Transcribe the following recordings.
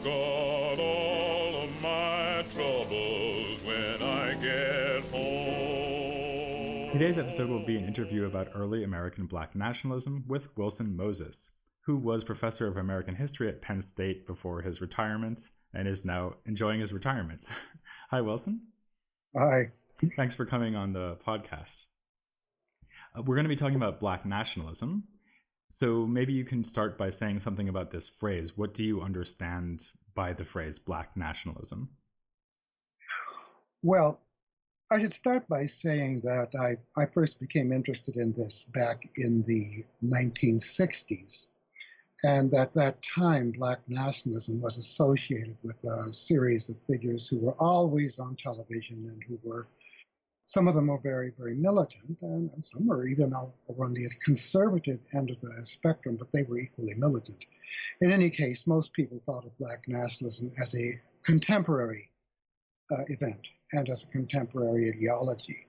forgot all of my troubles when I get home. Today's episode will be an interview about early American Black nationalism with Wilson Moses, who was professor of American history at Penn State before his retirement and is now enjoying his retirement. Hi, Wilson. Hi. Thanks for coming on the podcast. We're going to be talking about Black nationalism. So maybe you can start by saying something about this phrase. What do you understand by the phrase Black nationalism? Well, I should start by saying that I first became interested in this back in the 1960s. And at that time, Black nationalism was associated with a series of figures who were always on television and who were, some of them were very, very militant, and some were even over on the conservative end of the spectrum, but they were equally militant. In any case, most people thought of Black nationalism as a contemporary event and as a contemporary ideology.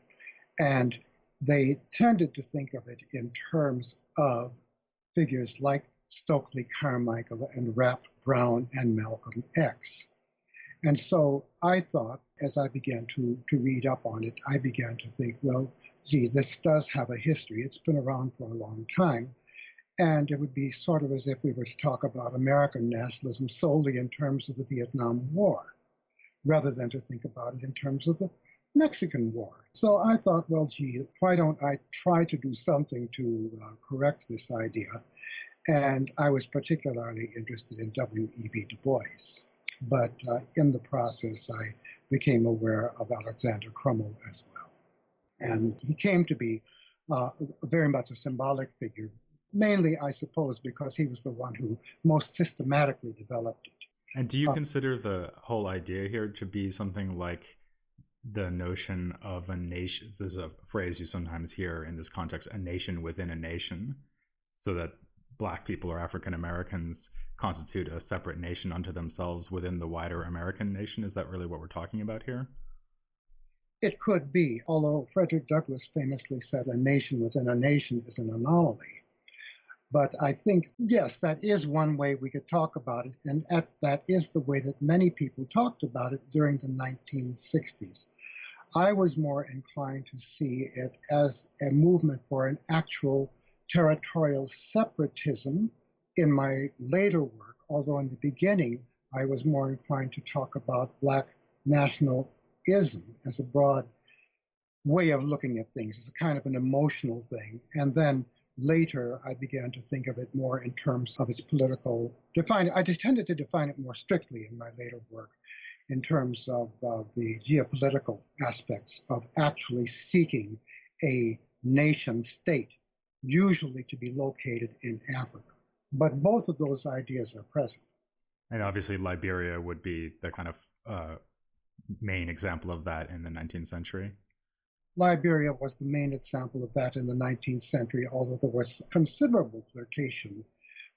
And they tended to think of it in terms of figures like Stokely Carmichael and Rap Brown and Malcolm X. And so I thought, as I began to read up on it, I began to think, well, gee, this does have a history. It's been around for a long time. And it would be sort of as if we were to talk about American nationalism solely in terms of the Vietnam War, rather than to think about it in terms of the Mexican War. So I thought, well, gee, why don't I try to do something to correct this idea? And I was particularly interested in W.E.B. Du Bois. But in the process, I became aware of Alexander Crummell as well. And he came to be very much a symbolic figure, mainly, I suppose, because he was the one who most systematically developed it. And do you consider the whole idea here to be something like the notion of a nation? This is a phrase you sometimes hear in this context, a nation within a nation, so that Black people or African Americans constitute a separate nation unto themselves within the wider American nation? Is that really what we're talking about here? It could be, although Frederick Douglass famously said a nation within a nation is an anomaly. But I think, yes, that is one way we could talk about it, and that is the way that many people talked about it during the 1960s. I was more inclined to see it as a movement for an actual territorial separatism in my later work, although in the beginning I was more inclined to talk about Black nationalism as a broad way of looking at things, as a kind of an emotional thing. And then later I began to think of it more in terms of its political define. I tended to define it more strictly in my later work in terms of the geopolitical aspects of actually seeking a nation state, usually to be located in Africa. But both of those ideas are present. And obviously Liberia would be the kind of main example of that in the 19th century. Liberia was the main example of that in the 19th century, although there was considerable flirtation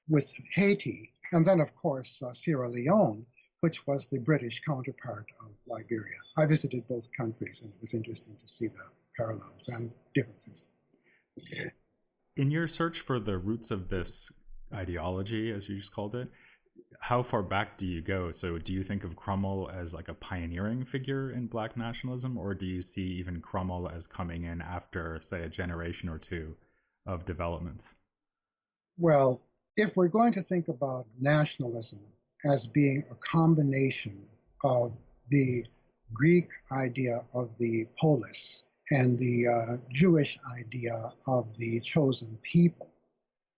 with Haiti. And then, of course, Sierra Leone, which was the British counterpart of Liberia. I visited both countries, and it was interesting to see the parallels and differences. In your search for the roots of this ideology, as you just called it, how far back do you go? So do you think of Crummell as like a pioneering figure in Black nationalism, or do you see even Crummell as coming in after, say, a generation or two of development? Well, if we're going to think about nationalism as being a combination of the Greek idea of the polis and the Jewish idea of the chosen people,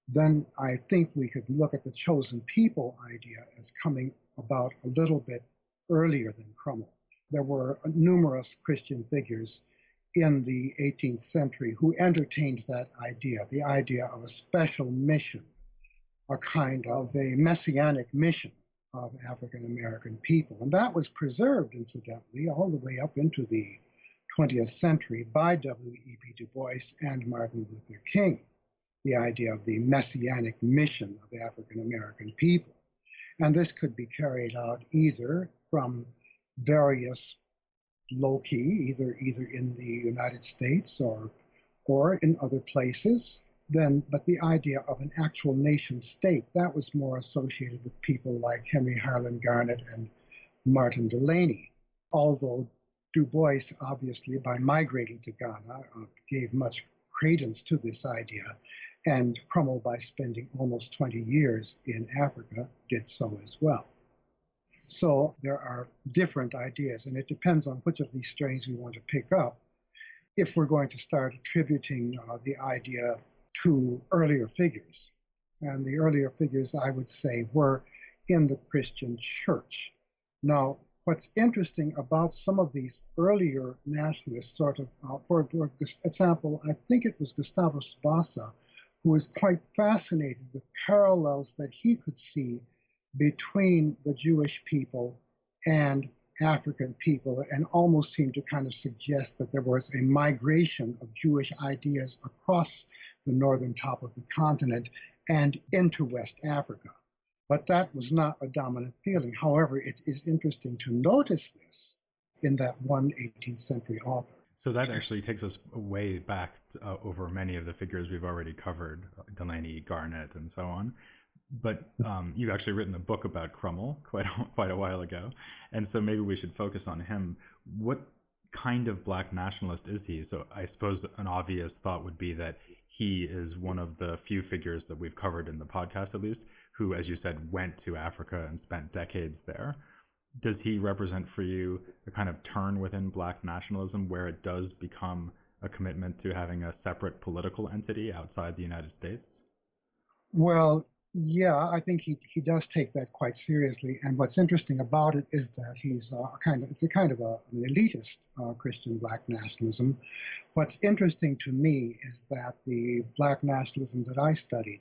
then I think we could look at the chosen people idea as coming about a little bit earlier than Crummell. There were numerous Christian figures in the 18th century who entertained that idea, the idea of a special mission, a kind of a messianic mission of African American people. And that was preserved, incidentally, all the way up into the 20th century by W.E.B. Du Bois and Martin Luther King, the idea of the messianic mission of African American people. And this could be carried out either from various loci, either in the United States or in other places, but the idea of an actual nation state, that was more associated with people like Henry Harlan Garnet and Martin Delany. Although Du Bois, obviously, by migrating to Ghana, gave much credence to this idea, and Crummell, by spending almost 20 years in Africa, did so as well. So there are different ideas, and it depends on which of these strains we want to pick up if we're going to start attributing the idea to earlier figures. And the earlier figures, I would say, were in the Christian church. Now, what's interesting about some of these earlier nationalists, sort of, for example, I think it was Gustavus Vasa, who was quite fascinated with parallels that he could see between the Jewish people and African people, and almost seemed to kind of suggest that there was a migration of Jewish ideas across the northern top of the continent and into West Africa. But that was not a dominant feeling. However, it is interesting to notice this in that one 18th century author. So that actually takes us way back over many of the figures we've already covered, Delany, Garnet, and so on. But you've actually written a book about Crummell quite a while ago. And so maybe we should focus on him. What kind of Black nationalist is he? So I suppose an obvious thought would be that he is one of the few figures that we've covered in the podcast, at least, who, as you said, went to Africa and spent decades there. Does he represent for you a kind of turn within Black nationalism where it does become a commitment to having a separate political entity outside the United States? Well, yeah, I think he does take that quite seriously. And what's interesting about it is that he's it's a kind of an elitist Christian Black nationalism. What's interesting to me is that the Black nationalism that I studied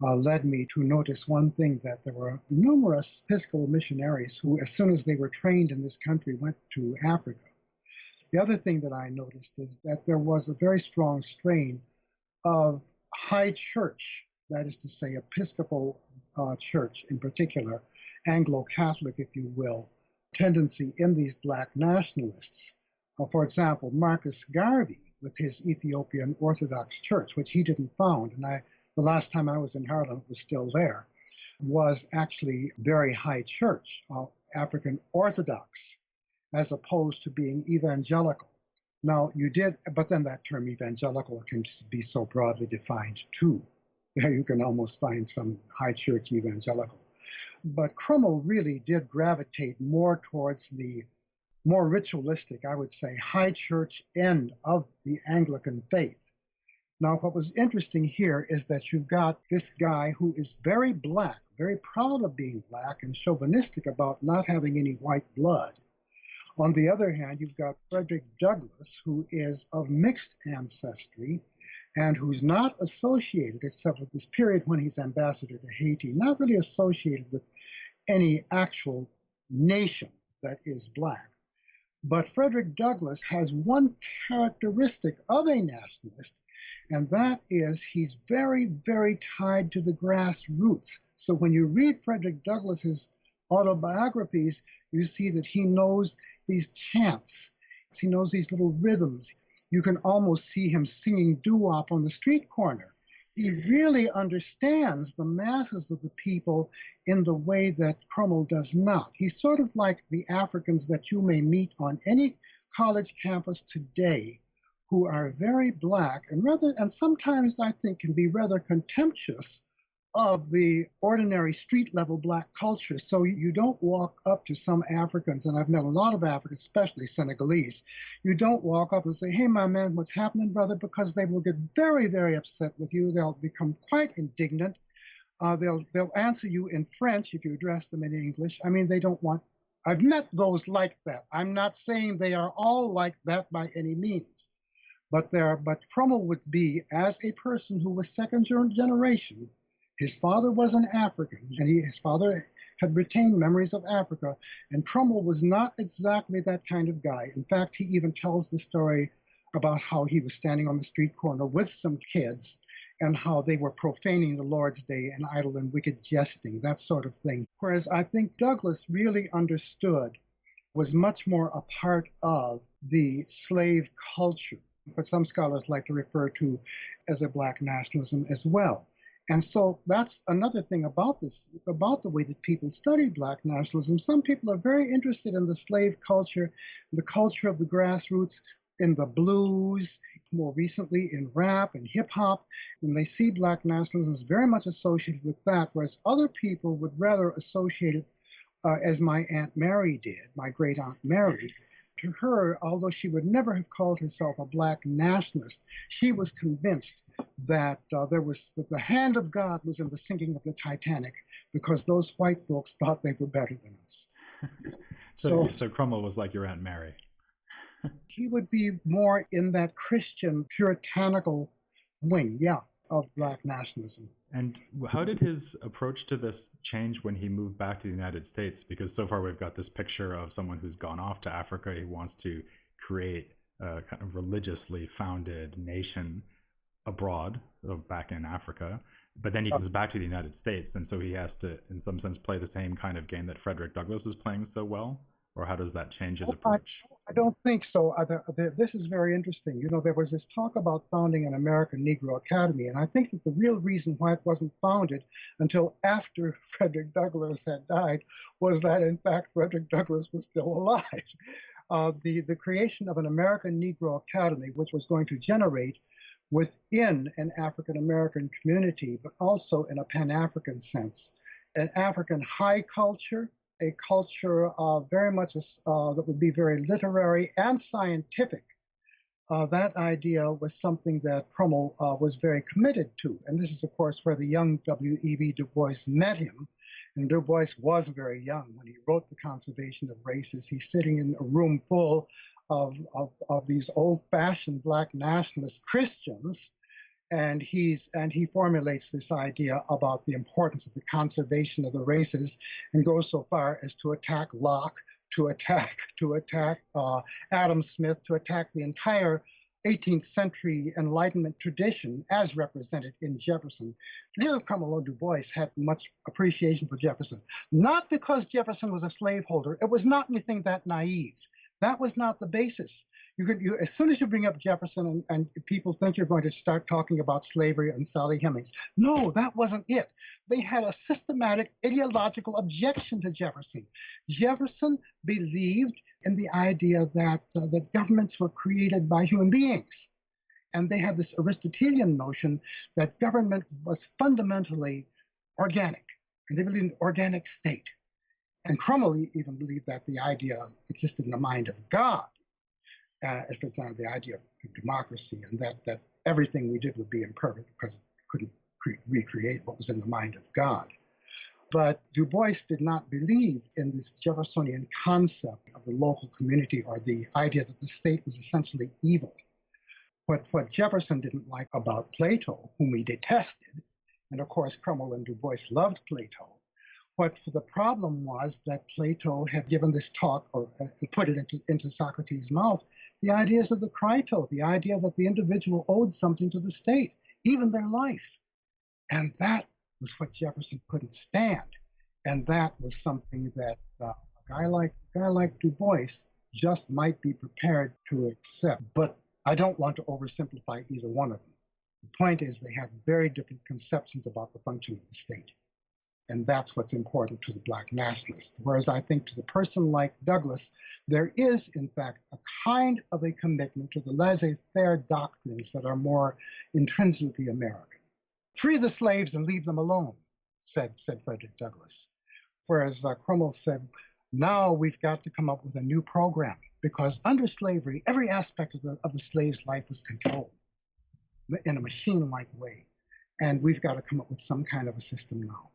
led me to notice one thing, that there were numerous Episcopal missionaries who, as soon as they were trained in this country, went to Africa. The other thing that I noticed is that there was a very strong strain of high church, that is to say, Episcopal church in particular, Anglo-Catholic, if you will, tendency in these Black nationalists. For example, Marcus Garvey, with his Ethiopian Orthodox Church, which he didn't found, and the last time I was in Harlem, it was still there, was actually very high church, African Orthodox, as opposed to being evangelical. Now, but then that term evangelical can be so broadly defined too. You can almost find some high church evangelical. But Crummell really did gravitate more towards the more ritualistic, I would say, high church end of the Anglican faith. Now, what was interesting here is that you've got this guy who is very Black, very proud of being Black, and chauvinistic about not having any white blood. On the other hand, you've got Frederick Douglass, who is of mixed ancestry, and who's not associated, except for this period when he's ambassador to Haiti, not really associated with any actual nation that is Black. But Frederick Douglass has one characteristic of a nationalist, and that is he's very, very tied to the grassroots. So when you read Frederick Douglass's autobiographies, you see that he knows these chants. He knows these little rhythms. You can almost see him singing doo-wop on the street corner. He really understands the masses of the people in the way that Crummell does not. He's sort of like the Africans that you may meet on any college campus today, who are very Black and sometimes I think can be rather contemptuous of the ordinary street level Black culture. So you don't walk up to some Africans, and I've met a lot of Africans, especially Senegalese. You don't walk up and say, "Hey, my man, what's happening, brother?" Because they will get very, very upset with you. They'll become quite indignant. They'll answer you in French if you address them in English. I mean, they don't want. I've met those like that. I'm not saying they are all like that by any means. But Crummell would be, as a person who was second generation, his father was an African, and his father had retained memories of Africa, and Crummell was not exactly that kind of guy. In fact, he even tells the story about how he was standing on the street corner with some kids, and how they were profaning the Lord's Day and idle and wicked jesting, that sort of thing. Whereas I think Douglass really understood, was much more a part of the slave culture. what some scholars like to refer to as a Black nationalism as well. And so that's another thing about this, about the way that people study Black nationalism. Some people are very interested in the slave culture, the culture of the grassroots, in the blues, more recently in rap and hip hop, and they see Black nationalism as very much associated with that, whereas other people would rather associate it as my Aunt Mary did, my great Aunt Mary. To her, although she would never have called herself a Black nationalist, she was convinced that the hand of God was in the sinking of the Titanic because those white folks thought they were better than us. So Crummell was like your Aunt Mary. He would be more in that Christian puritanical wing, yeah, of Black nationalism. And how did his approach to this change when he moved back to the United States? Because so far we've got this picture of someone who's gone off to Africa. He wants to create a kind of religiously founded nation abroad, back in Africa. But then he comes back to the United States, and so he has to, in some sense, play the same kind of game that Frederick Douglass is playing so well? Or how does that change his approach? I don't think so. This is very interesting. You know, there was this talk about founding an American Negro Academy, and I think that the real reason why it wasn't founded until after Frederick Douglass had died was that, in fact, Frederick Douglass was still alive. The creation of an American Negro Academy, which was going to generate within an African American community, but also in a Pan-African sense, an African high culture, a culture very much that would be very literary and scientific. That idea was something that Crummell was very committed to. And this is, of course, where the young W.E.B. Du Bois met him. And Du Bois was very young when he wrote The Conservation of Races. He's sitting in a room full of these old-fashioned Black nationalist Christians. And he formulates this idea about the importance of the conservation of the races, and goes so far as to attack Locke, to attack Adam Smith, to attack the entire 18th century Enlightenment tradition as represented in Jefferson. Neither Crummell or Du Bois had much appreciation for Jefferson, not because Jefferson was a slaveholder. It was not anything that naive. That was not the basis. As soon as you bring up Jefferson and people think you're going to start talking about slavery and Sally Hemings. No, that wasn't it. They had a systematic ideological objection to Jefferson. Jefferson believed in the idea that governments were created by human beings. And they had this Aristotelian notion that government was fundamentally organic. And they believed in the organic state. And Crummell even believed that the idea existed in the mind of God. If it's on the idea of democracy, and that everything we did would be imperfect because it couldn't recreate what was in the mind of God. But Du Bois did not believe in this Jeffersonian concept of the local community, or the idea that the state was essentially evil. What Jefferson didn't like about Plato, whom he detested, and of course Crummell and Du Bois loved Plato, what the problem was that Plato had given this talk, or put it into Socrates' mouth, the ideas of the Crito, the idea that the individual owed something to the state, even their life. And that was what Jefferson couldn't stand. And that was something that a guy like Du Bois just might be prepared to accept. But I don't want to oversimplify either one of them. The point is they have very different conceptions about the function of the state. And that's what's important to the Black nationalist. Whereas I think to the person like Douglass, there is, in fact, a kind of a commitment to the laissez-faire doctrines that are more intrinsically American. Free the slaves and leave them alone, said Frederick Douglass. Whereas Crummell said, now we've got to come up with a new program, because under slavery, every aspect of the slave's life was controlled in a machine-like way. And we've got to come up with some kind of a system now.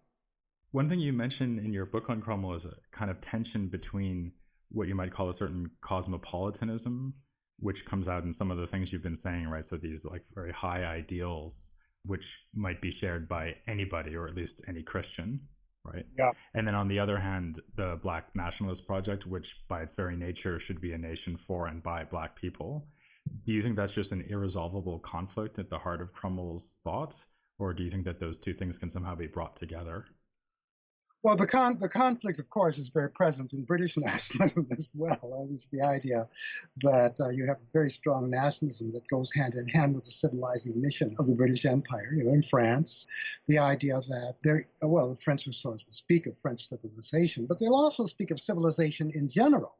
One thing you mentioned in your book on Crummell is a kind of tension between what you might call a certain cosmopolitanism, which comes out in some of the things you've been saying, right? So these like very high ideals, which might be shared by anybody, or at least any Christian, right? Yeah. And then on the other hand, the Black Nationalist Project, which by its very nature should be a nation for and by Black people. Do you think that's just an irresolvable conflict at the heart of Crummell's thought? Or do you think that those two things can somehow be brought together? Well, the conflict, of course, is very present in British nationalism as well. It's the idea that you have a very strong nationalism that goes hand in hand with the civilizing mission of the British Empire, in France. The idea that the French will speak of French civilization, but they'll also speak of civilization in general.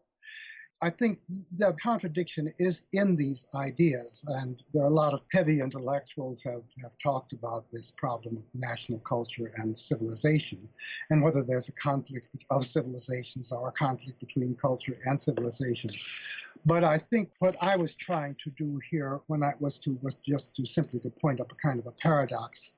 I think the contradiction is in these ideas, and there are a lot of heavy intellectuals have talked about this problem of national culture and civilization, and whether there's a conflict of civilizations or a conflict between culture and civilization. But I think what I was trying to do here was just to simply to point up a kind of a paradox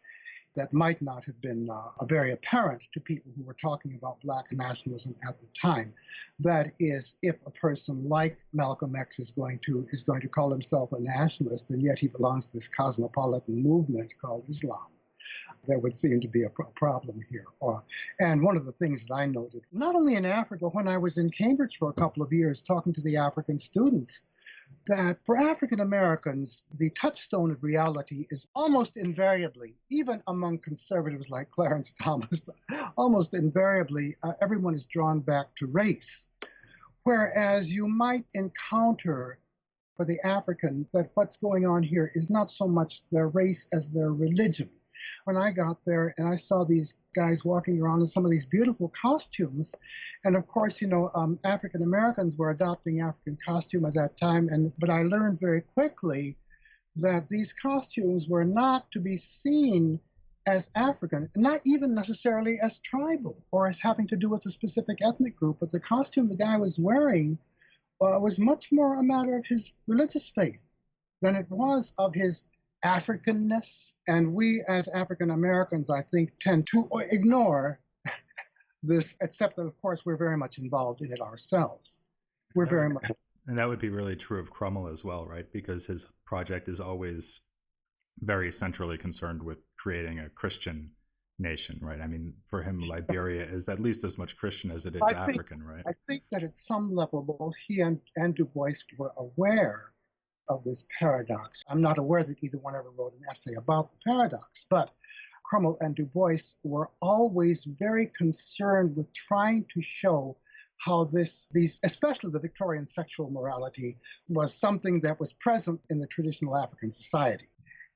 that might not have been very apparent to people who were talking about Black nationalism at the time. That is, if a person like Malcolm X is going to call himself a nationalist, and yet he belongs to this cosmopolitan movement called Islam, there would seem to be a problem here. And one of the things that I noted, not only in Africa, but when I was in Cambridge for a couple of years talking to the African students, that for African Americans, the touchstone of reality is almost invariably, even among conservatives like Clarence Thomas, almost invariably, everyone is drawn back to race. Whereas you might encounter for the African that what's going on here is not so much their race as their religion. When I got there and I saw these guys walking around in some of these beautiful costumes, and of course, African Americans were adopting African costume at that time, but I learned very quickly that these costumes were not to be seen as African, not even necessarily as tribal or as having to do with a specific ethnic group, but the costume the guy was wearing was much more a matter of his religious faith than it was of his Africanness. And we as African Americans, I think, tend to ignore this, except that, of course, we're very much involved in it ourselves. We're very much. And that would be really true of Crummell as well, right? Because his project is always very centrally concerned with creating a Christian nation, right? I mean, for him, Liberia is at least as much Christian as it is African, right? I think that at some level, both he and Du Bois were aware of this paradox. I'm not aware that either one ever wrote an essay about the paradox, but Crummell and Du Bois were always very concerned with trying to show how these, especially the Victorian sexual morality, was something that was present in the traditional African society,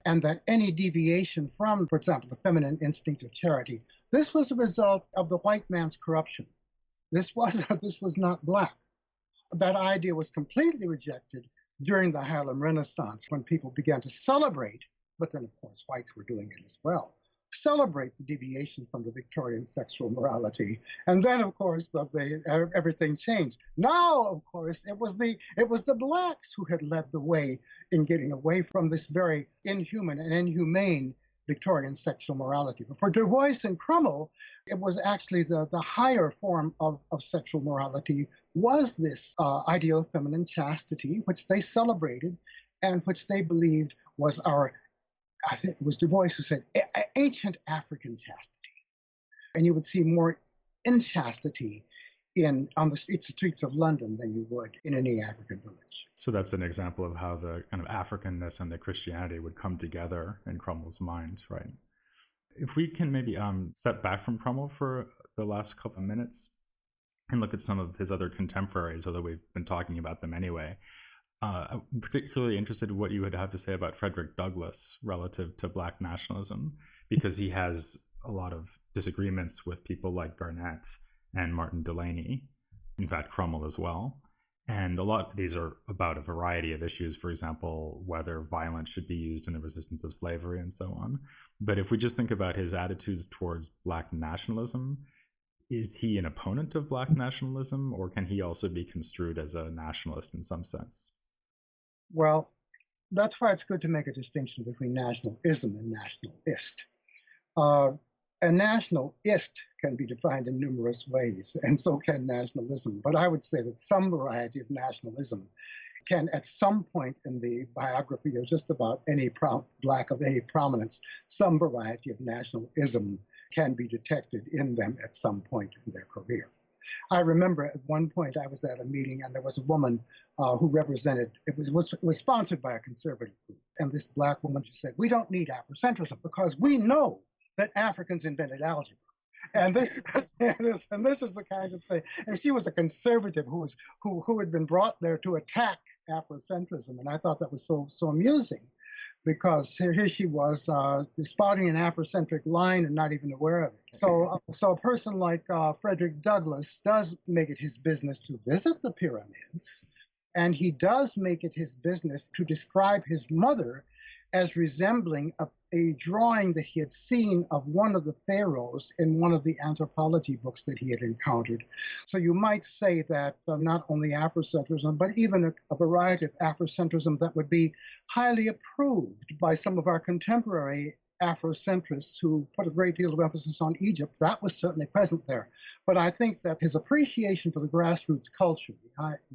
and that any deviation from, for example, the feminine instinct of charity, this was a result of the white man's corruption. This was not Black. That idea was completely rejected during the Harlem Renaissance, when people began to celebrate, but then, of course, whites were doing it as well, celebrate the deviation from the Victorian sexual morality. And then, of course, everything changed. Now, of course, it was the Blacks who had led the way in getting away from this very inhuman and inhumane Victorian sexual morality. But for Du Bois and Crummell, it was actually the higher form of sexual morality was this ideal of feminine chastity, which they celebrated and which they believed was I think it was Du Bois who said, ancient African chastity. And you would see more inchastity on the streets of London than you would in any African village. So that's an example of how the kind of Africanness and the Christianity would come together in Crummell's mind, right? If we can maybe step back from Crummell for the last couple of minutes and look at some of his other contemporaries, although we've been talking about them anyway. I'm particularly interested in what you would have to say about Frederick Douglass relative to Black nationalism, because he has a lot of disagreements with people like Garnett and Martin Delany, in fact, Crummell as well. And a lot of these are about a variety of issues, for example, whether violence should be used in the resistance of slavery and so on. But if we just think about his attitudes towards Black nationalism, is he an opponent of Black nationalism, or can he also be construed as a nationalist in some sense? Well, that's why it's good to make a distinction between nationalism and nationalist. A nationalist can be defined in numerous ways, and so can nationalism. But I would say that some variety of nationalism can, at some point in the biography of just about any Black of any prominence, some variety of nationalism can be detected in them at some point in their career. I remember at one point I was at a meeting and there was a woman who represented, it was sponsored by a conservative group. And this Black woman said, we don't need Afrocentrism because we know that Africans invented algebra. And this is the kind of thing. And she was a conservative who had been brought there to attack Afrocentrism, and I thought that was so amusing, because here she was spotting an Afrocentric line and not even aware of it. So a person like Frederick Douglass does make it his business to visit the pyramids, and he does make it his business to describe his mother as resembling a drawing that he had seen of one of the pharaohs in one of the anthropology books that he had encountered. So you might say that not only Afrocentrism, but even a variety of Afrocentrism that would be highly approved by some of our contemporary Afrocentrists who put a great deal of emphasis on Egypt, that was certainly present there. But I think that his appreciation for the grassroots culture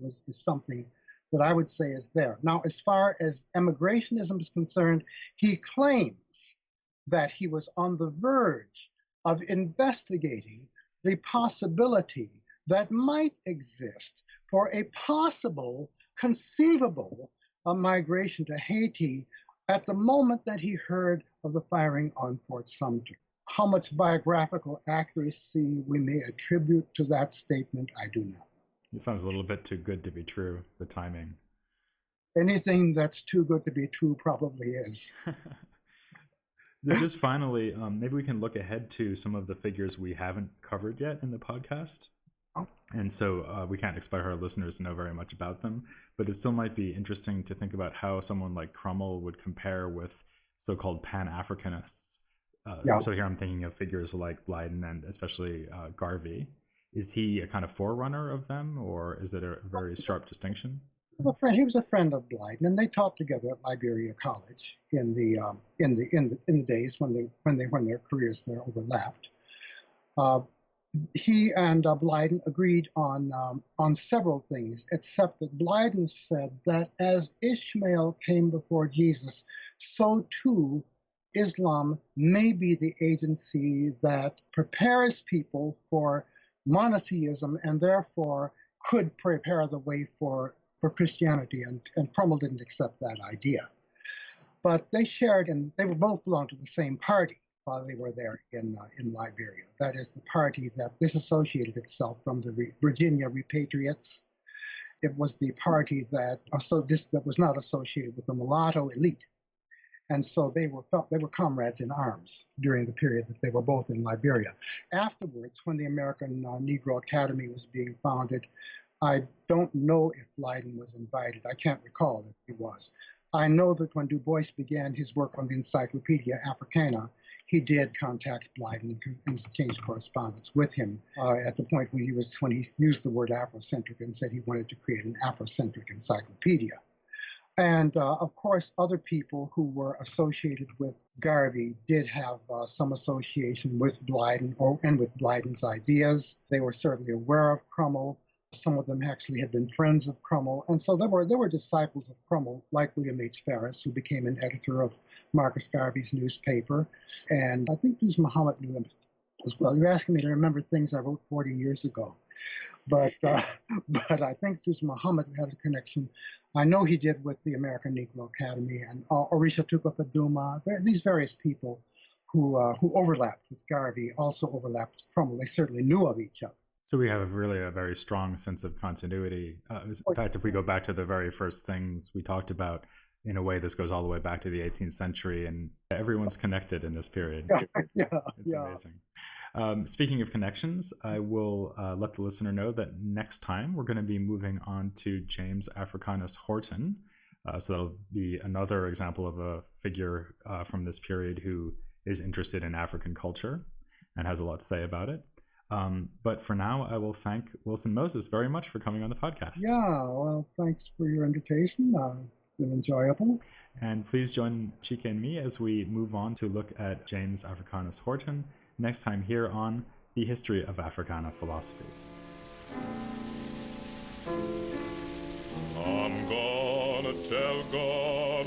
is something that I would say is there. Now, as far as emigrationism is concerned, he claims that he was on the verge of investigating the possibility that might exist for a possible, conceivable migration to Haiti at the moment that he heard of the firing on Fort Sumter. How much biographical accuracy we may attribute to that statement, I do not. It sounds a little bit too good to be true, the timing. Anything that's too good to be true probably is. So just finally, maybe we can look ahead to some of the figures we haven't covered yet in the podcast. And so we can't expect our listeners to know very much about them, but it still might be interesting to think about how someone like Crummell would compare with so-called Pan-Africanists. So here I'm thinking of figures like Blyden and especially Garvey. Is he a kind of forerunner of them, or is it a very sharp distinction? He was a friend of Blyden, and they taught together at Liberia College in the days when their careers there overlapped. He and Blyden agreed on several things, except that Blyden said that as Ishmael came before Jesus, so too Islam may be the agency that prepares people for monotheism and therefore could prepare the way for Christianity, and Crummell didn't accept that idea. But they shared, and they were both belonged to the same party while they were there in Liberia. That is the party that disassociated itself from the Virginia Repatriates. It was the party that was not associated with the mulatto elite. And so they were comrades in arms during the period that they were both in Liberia. Afterwards, when the American Negro Academy was being founded, I don't know if Blyden was invited. I can't recall if he was. I know that when Du Bois began his work on the Encyclopedia Africana, he did contact Blyden and exchange correspondence with him at the point when he used the word Afrocentric and said he wanted to create an Afrocentric encyclopedia. And of course, other people who were associated with Garvey did have some association with Blyden and with Blyden's ideas. They were certainly aware of Crummell. Some of them actually had been friends of Crummell. And so there were disciples of Crummell, like William H. Ferris, who became an editor of Marcus Garvey's newspaper. And I think Duz Muhammad knew him as well. You're asking me to remember things I wrote 40 years ago. But I think Duz Muhammad had a connection. I know he did with the American Negro Academy and Orisha Tuka Duma. These various people who overlapped with Garvey also overlapped with Crummell. They certainly knew of each other. So we have really a very strong sense of continuity. In fact, if we go back to the very first things we talked about, in a way, this goes all the way back to the 18th century, and everyone's connected in this period. It's amazing. Speaking of connections, I will let the listener know that next time we're going to be moving on to James Africanus Horton. So that'll be another example of a figure from this period who is interested in African culture and has a lot to say about it. But for now, I will thank Wilson Moses very much for coming on the podcast. Yeah, well, thanks for your invitation. It's been enjoyable. And please join Chika and me as we move on to look at James Africanus Horton next time here on The History of Africana Philosophy. I'm gonna tell God